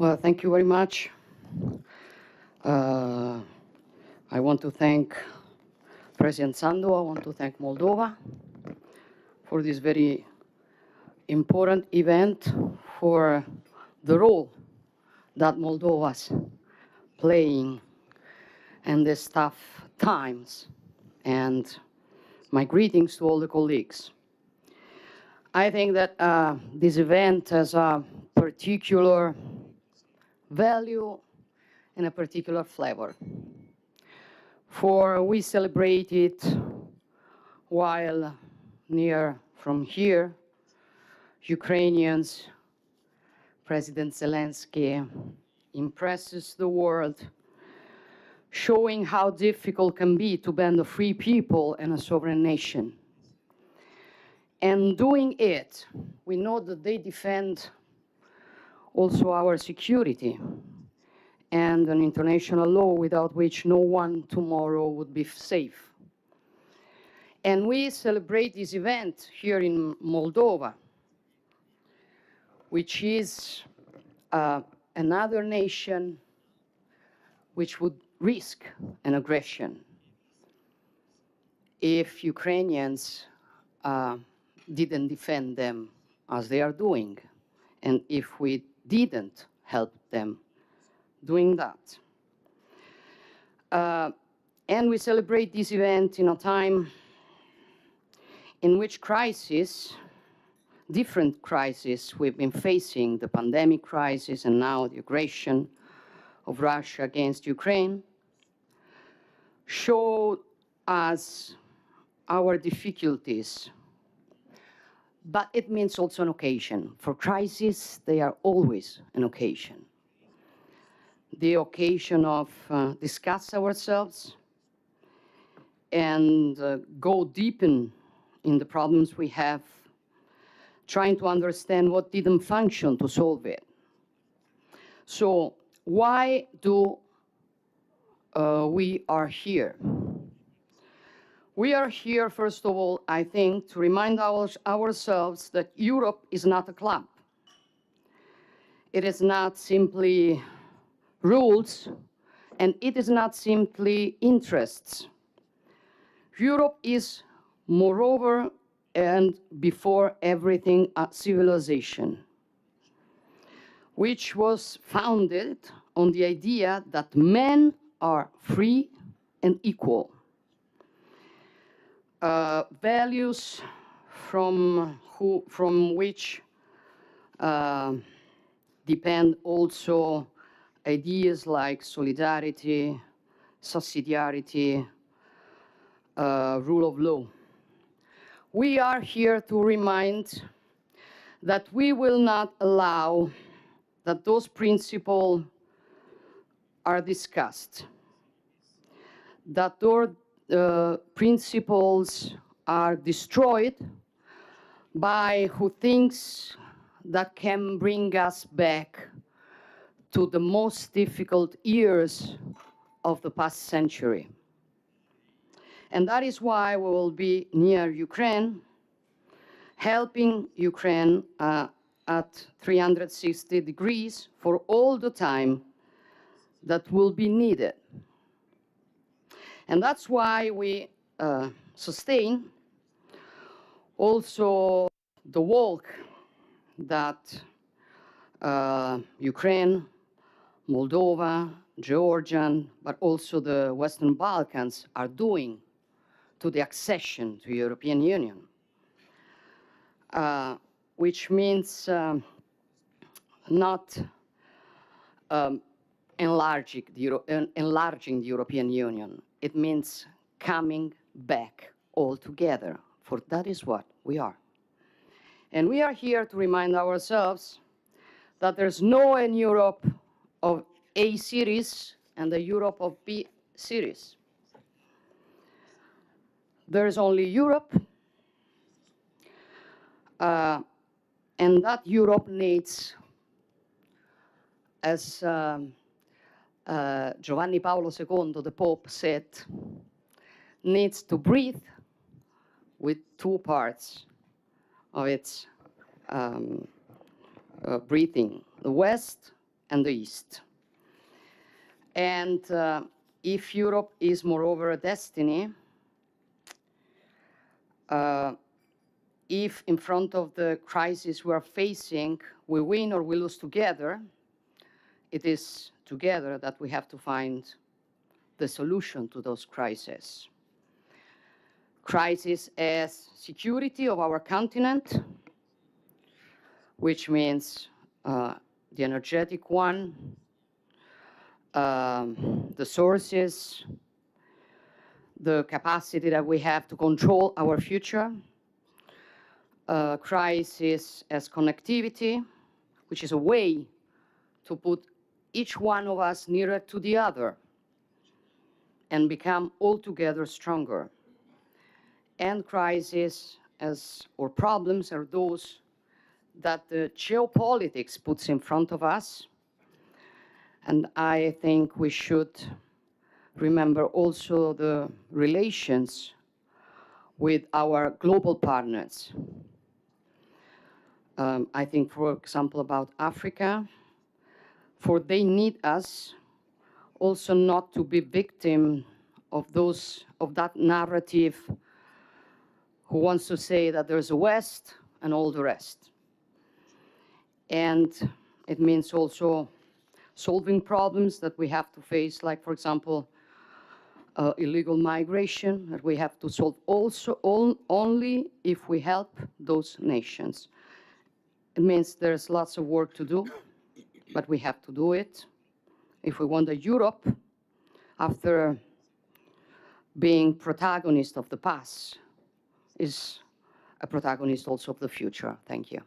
Well, thank you very much. I want to thank President Sandu. I want to thank Moldova for this very important event, for the role that Moldova's playing in these tough times. And my greetings to all the colleagues. I think that this event has a particular value and a particular flavor. For we celebrate it while near from here, Ukrainians, President Zelensky impresses the world, showing how difficult can be to band a free people and a sovereign nation. And doing it, we know that they defend also our security and an international law without which no one tomorrow would be safe. And we celebrate this event here in Moldova, which is another nation which would risk an aggression if Ukrainians didn't defend them as they are doing, and if we didn't help them doing that. And we celebrate this event in a time in which different crises we've been facing, the pandemic crisis and now the aggression of Russia against Ukraine, show us our difficulties. But it means also an occasion. For crises, they are always an occasion. The occasion of discuss ourselves and go deep in the problems we have, trying to understand what didn't function to solve it. So why do we are here? We are here, first of all, I think, to remind ourselves that Europe is not a club. It is not simply rules, and it is not simply interests. Europe is, moreover, and before everything, a civilization, which was founded on the idea that men are free and equal. Values from which depend also ideas like solidarity, subsidiarity, rule of law. We are here to remind that we will not allow that those principles are discussed, that those principles are destroyed by who thinks that can bring us back to the most difficult years of the past century. And that is why we will be near Ukraine, helping Ukraine at 360 degrees for all the time that will be needed. And that's why we sustain also the work that Ukraine, Moldova, Georgia, but also the Western Balkans are doing to the accession to the European Union, which means not enlarging the European Union. It means coming back all together, for that is what we are. And we are here to remind ourselves that there's no in Europe of A series and the Europe of B series. There's only Europe, and that Europe needs, as Giovanni Paolo II, the Pope, said, needs to breathe with two parts of its breathing, the West and the East. And if Europe is moreover a destiny, if in front of the crisis we are facing, we win or we lose together, it is together that we have to find the solution to those crises. Crisis as security of our continent, which means the energetic one, the sources, the capacity that we have to control our future. Crisis as connectivity, which is a way to put each one of us nearer to the other and become altogether stronger. And crisis as, or problems are those that the geopolitics puts in front of us. And I think we should remember also the relations with our global partners. I think, for example, about Africa, for they need us also not to be victim of that narrative who wants to say that there's a West and all the rest. And it means also solving problems that we have to face, like, for example, illegal migration, that we have to solve also only if we help those nations. It means there's lots of work to do, but we have to do it if we want a Europe, after being protagonist of the past, is a protagonist also of the future. Thank you.